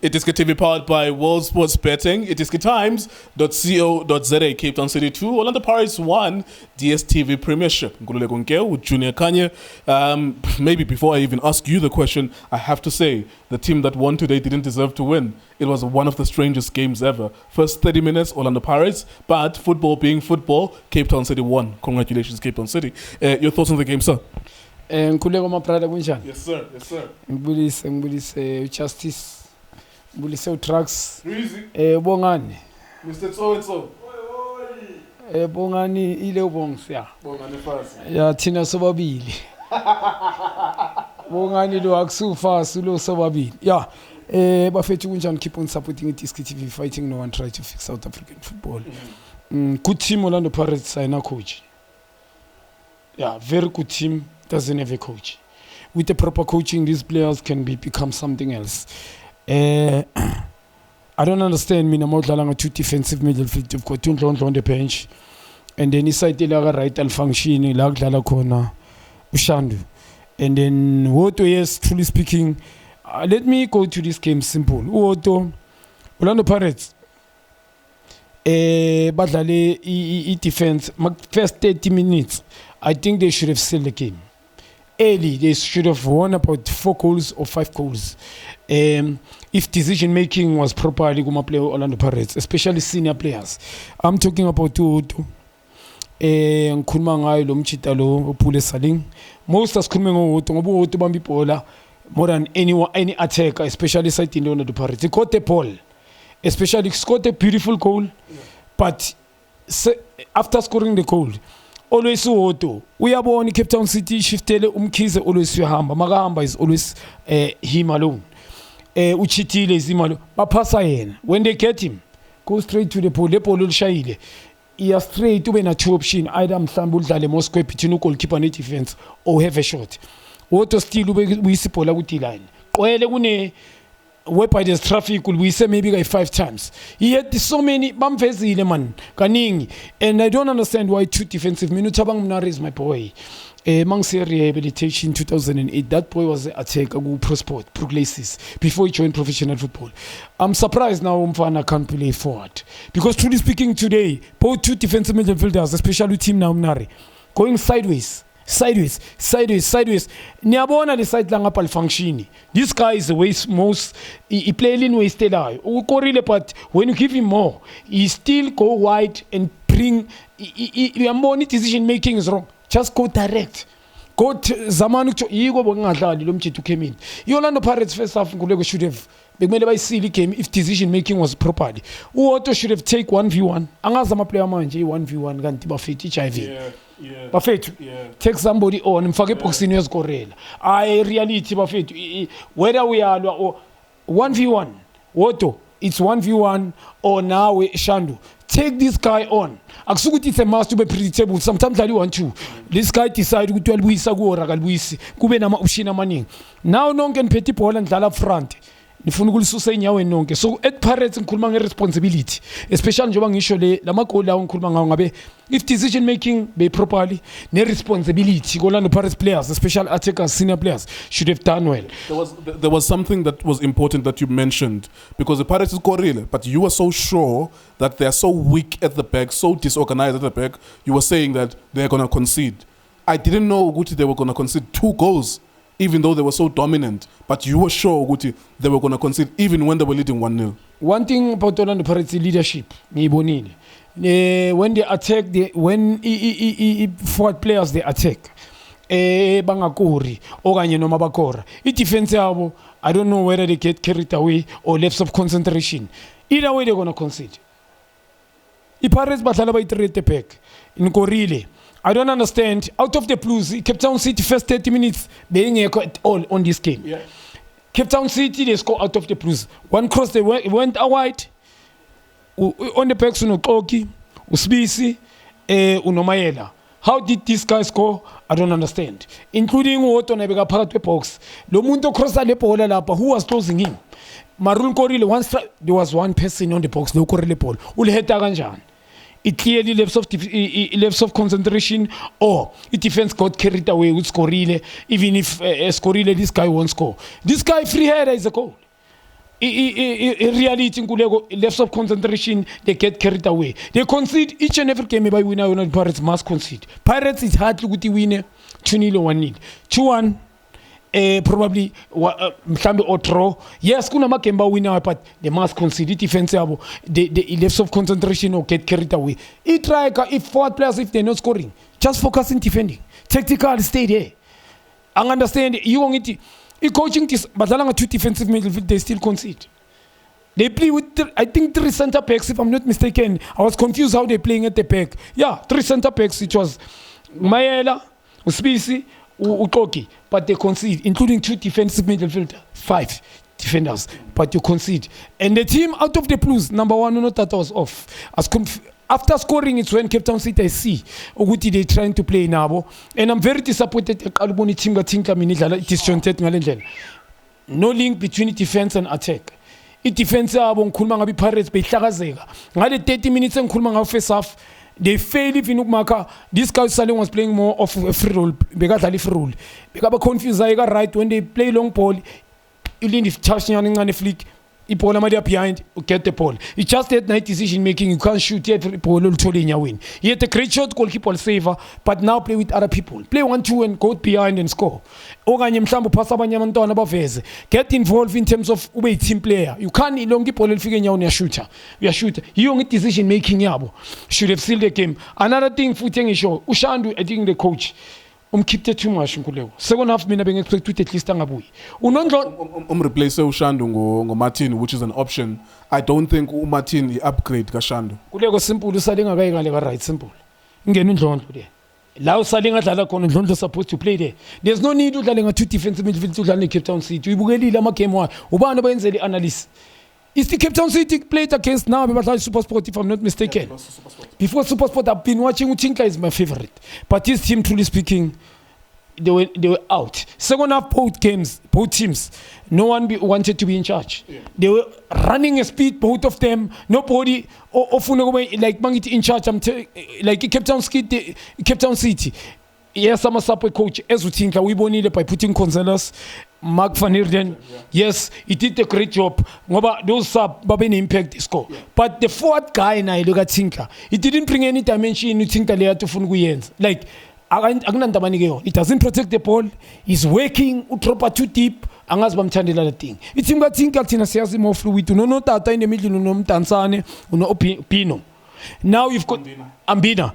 iDiskiTV powered by World Sports Betting. iDiskiTimes.co.za. Cape Town City 2. Orlando Pirates 1. DSTV Premiership. Gonzalez with Junior Khanye. Maybe before I even ask you the question, I have to say the team that won today didn't deserve to win. It was one of the strangest games ever. First 30 minutes, Orlando Pirates, but football being football, Cape Town City won. Congratulations, Cape Town City. Your thoughts on the game, sir? Nkuleko mabrada kunjani? Yes sir, yes sir. Ngibulise Justice. Ngibulise uTrucks. Easy. Bongani. Mr. So and so. Bongani ile ubongisiya. Bongani fast. Ya thina sobabili. Bongani lo akusufa lo sobabili. Ya. Bafethu kunjani, keep on supporting iDiskiTV, fighting no one try to fix South African football. Good team Orlando Pirates sign coach. Yeah, very good team. Doesn't have a coach. With the proper coaching, these players can become something else. I don't understand. I'm not two defensive midfield. You've got two on the bench, and then inside the right and function like corner, Ushandu, and then Hotto. Yes, truly speaking, let me go to this game simple. Hotto, Orlando Pirates. Badlale defense. First 30 minutes, I think they should have sealed the game. Early, they should have won about 4 goals or 5 goals. If decision making was properly going to play Orlando Pirates, especially senior players. I'm talking about Hotto. Most of Hotto more than any attacker, especially side in Orlando Pirates. He got the ball, especially scored a beautiful goal, but after scoring the goal, always Hotto. We are born in Cape Town City. Shiftele umkhize always uyahamba. Makahamba is always him alone. Uchitile is him alone. Bapasa yena. When they get him, go straight to the pole. Le pole ulshayile. Iya straight ube na two option. Either mhlawumbe udlale more square between goalkeeper ne defense or have a shot. Hotto still ube uyisipola ku line. Kwele kune whereby there's traffic, we say maybe like 5 times. He had so many bamfezile man kaningi, and I don't understand why two defensive minutes. Tabang Mnare is my boy. Mangse rehabilitation 2008. That boy was a attacker who pro sport progresses before he joined professional football. I'm surprised now Umfana can't play forward, because truly speaking today, both two defensive midfielders, especially team now Mnare, going sideways. Niabona the side lang apal functioni. This guy is the way most he play in way stay there. But when you give him more, he still go wide and bring. Your decision making is wrong. Just go direct. Go zamanu to ego bongadlali lo mthetho came in. Orlando Pirates first half nguleko should have bekumele bayisile game if decision making was properly. Hotto should have take 1v1. Angazi ama player manje 1v1 kanti bafethu HIV. Yeah. Bafethu, take somebody on mfake boxini yeskorela. Reality bafethu, whether we are or 1v1 Hotto, it's 1v1 or now Shandu. Take this guy on. Akusukuthi it's a must to be predictable. Sometimes I want to. This guy decide ukuthi alwisa ku ora kalwisi. Kube nama option amaningi. Now nonke niphethe ibhola ndlala up front. Nifuna ukulisusa enyaweni nonke. So at Pirates ngikhuluma ngeresponsibility, especially njengoba ngisho lama goal lawo ngikhuluma ngawo ngabe if decision making be properly, ne responsibility Orlando Pirates players, especially attackers, senior players should have done well. There was something that was important that you mentioned, because the Pirates is Gorilla, but you were so sure that they are so weak at the back, so disorganized at the back. You were saying that they're gonna concede. I didn't know Uguti they were gonna concede 2 goals. Even though they were so dominant, but you were sure Uguti they were going to concede even when they were leading 1-0. One thing about Orlando Pirates leadership, when they attack, when forward players they attack, bangakuri okanye noma bakora. Defense yabo, I don't know whether they get carried away or lapse of concentration. Either way they're going to concede. Pirates batala bayitreat the back in Korile. I don't understand. Out of the blues, Cape Town City first 30 minutes being at all on this game. Yeah. Cape Town City they score out of the blues. One cross they went out wide. On the back Unokoki, Usbisi, Unomayela. How did this guy score? I don't understand. Including Hotto nebeka phakathi kwe-box. Lo muntu crossa le ball lapha, who was closing him? Marul Korile there was one person on the box lo korile ball. Uliheta kanjani? It clearly left of concentration, or the defense got carried away with Scorile. Even if Scorile, this guy won't score. This guy free header is a goal. reality nkuleko left of concentration, they get carried away. They concede each and every game by winner. Not Pirates must concede. Pirates is hard to win 2-0 or 1-0. 2-1. Probably mhlambe or draw. Yes, kuna makemba winner, but they must concede defense yabo. They left of concentration or get carried away. If forward players, if they're not scoring, just focus in defending. Tactical, stay there. I understand you want it. Coaching this, but along 2 defensive midfield, they still concede. They play with, I think, 3 center backs, if I'm not mistaken. I was confused how they're playing at the back. Yeah, 3 center backs. It was Mayela, Uspisi, Ukoki, but they concede, including 2 defensive midfielders, 5 defenders, but you concede. And the team out of the blues, number 1, no, that was off. After scoring, it's when Cape Town City I see Uguti they trying to play now, and I'm very disappointed. No link between defense and attack. It defense Pirates 30 minutes and face off. They fail if you look this guy Salim was playing more of a free role. Because confused right when they play long ball. You leave the flick. Behind, get the ball. It's just that night decision making. You can't shoot yet. Win. He had a great shot, goalkeeper saver, but now play with other people. Play 1-2 and go behind and score. Get involved in terms of team player. You can't long ball figure out your shooter. You are shooter. You only decision making yabo. Should have sealed the game. Another thing, footing is show. Ushandu, I think the coach. Keep too much nkuleko. Second half mina being expected at least angabuyi. Replace uShandu ngo Martin, which is an option. I don't think Martin he upgrade ka Shandu. Kuleko simple usalinga kayikale ka right simple. Ingena uNdlondlo there. La usalinga dlala khona uNdlondlo supposed to play there. There's no need udlale nga 2 defensive midfield udlale Cape Town City. Uyibukelile ama game wa. Ubani bayenzele analysis. Is the Cape Town City played against now but SuperSport if I'm not mistaken. Before SuperSport I've been watching Utinka is my favorite. But this team truly speaking they were out. Second half both teams, no one wanted to be in charge. Yeah. They were running a speed, both of them. Nobody like Mangiti in charge. Like Cape Town City. Yes, I'm a support coach. As we think, we bonita by putting Gonzalez, Mark van Heerden. Yeah. Yes, he did a great job. Those Babin impact the score. Yeah. But the 4th guy, I look at Tinker. He didn't bring any dimension in Tinker later to Funguyen's. Like, it doesn't protect the ball. He's working. Utropa too deep. Angas bamthandela the thing. It's him Tinker Tina siyazi more fluid. No tata in the middle. No Tanzania. No Pino. Now you've got Ambina.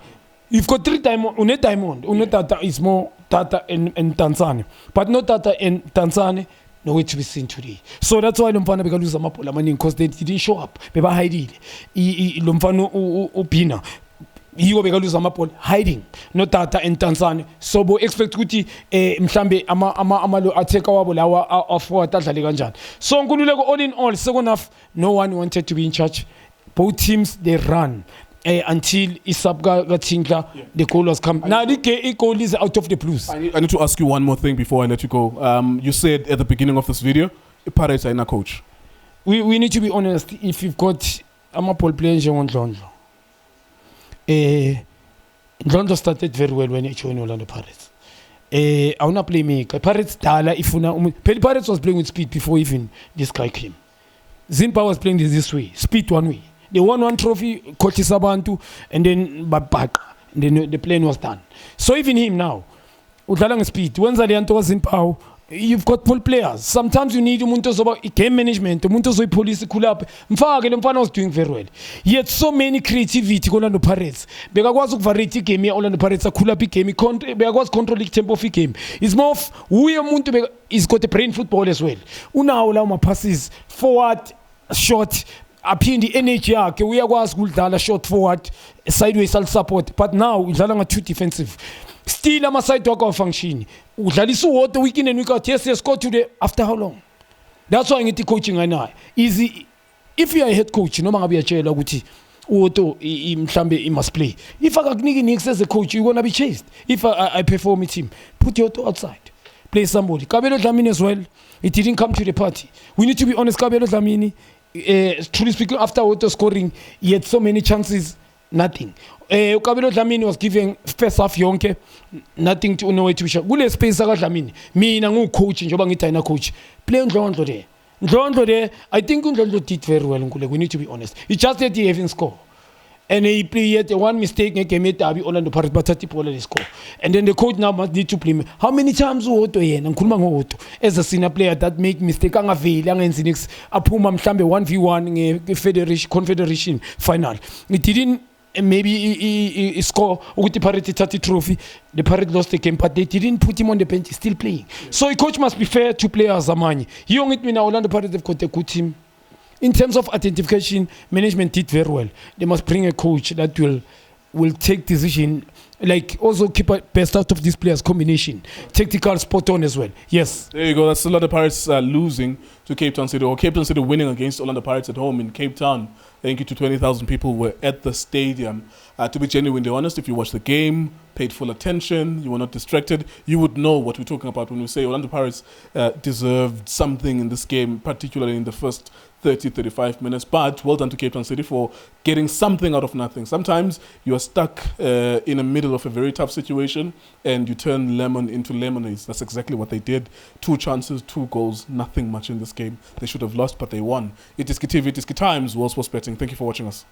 You've got 3 diamonds. Une diamond. Une Tata is more Tata and Tanzania. But no Tata and Tanzania, no way to be seen today. So that's why Lumfana because because they didn't show up. Beba hiding. Lumfano Upina. He will be hiding. No Tata and Tanzania. So we expect kuti mhlambe amalo ateka wabo lawa afwa Tata liganjani. So nkululeko all in all, second half, no one wanted to be in charge. Both teams they run. Until Isabga Tinkla, the goal has come. Now the goal is out of the blues. I need to ask you one more thing before I let you go. You said at the beginning of this video, Pirates Ayina coach. We need to be honest. If you've got Amapol playing Ndlondlo, Ndlondlo started very well when he joined Orlando Pirates. I wanna play me. Pirates Dala if Pirates was playing with speed before even this guy came. Zimpa was playing this way, speed one way. They won 1 trophy, Coach Sabantu, and then back. And then the plane was done. So even him now, udlalang speed. When Zalianto was in power, you've got full players. Sometimes you need game management. Police cool up. Mfana was doing very well. Yet so many creativity Orlando Pirates. Because variety game Orlando Pirates cool up game. Because controlling tempo of game. It's more of who is got a brain football as well. Una ulama passes forward, short. Apindi energy yakhe uyakwazi ukudlala short forward sideways support but now udlala nga 2 defensive still ama side work of function udlalisa uHotto week in and week out. Yes, score today after how long? That's why ngithi coaching ayinayo easy. If you are a head coach noma ngabe uyatshela ukuthi uHotto mhlambe he must play, if akakuniki next as a coach you're gonna be chased. If I perform a team, put uHotto outside, play somebody. Kabelo Dlamini as well, it didn't come to the party. We need to be honest. Kabelo Dlamini, truly speaking, after Hotto scoring, he had so many chances, nothing. Kabelo Dlamini was given first half yonke, nothing to no way to show. Kule space ka Dlamini. Mina ngu coach njoba ngithi ayina coach. Play Ndlondlo there. Ndlondo there, I think Ndlondo did very well. We need to be honest. It's just that he haven't scored. And he played one mistake in game Orlando Pirates, but 30 people score. And then the coach now must need to play. How many times Hotto and Hotto as a senior player that make mistake ang avail ang Zinix apuma mhlambe 1v1 in Federation Confederation final. It didn't maybe he score with the Pirates 30 trophy. The Pirates lost the game, but they didn't put him on the bench. He's still playing. So a coach must be fair to players. Zamani. He only mean Orlando Pirates have got a good team. In terms of identification, management did very well. They must bring a coach that will take decision, like also keep a best out of this players combination. Tactical spot on as well. Yes. There you go. That's Orlando Pirates losing to Cape Town City, or Cape Town City winning against Orlando Pirates at home in Cape Town. Thank you to 20,000 people were at the stadium. To be genuinely honest, if you watched the game, paid full attention, you were not distracted, you would know what we're talking about when we say Orlando Pirates deserved something in this game, particularly in the first 30-35 minutes. But well done to Cape Town City for getting something out of nothing. Sometimes you are stuck in the middle of a very tough situation and you turn lemon into lemonade. That's exactly what they did. 2 chances, 2 goals, nothing much in this game. They should have lost, but they won. iDiskiTV, iDiski Times, World Sports Betting. Thank you for watching us.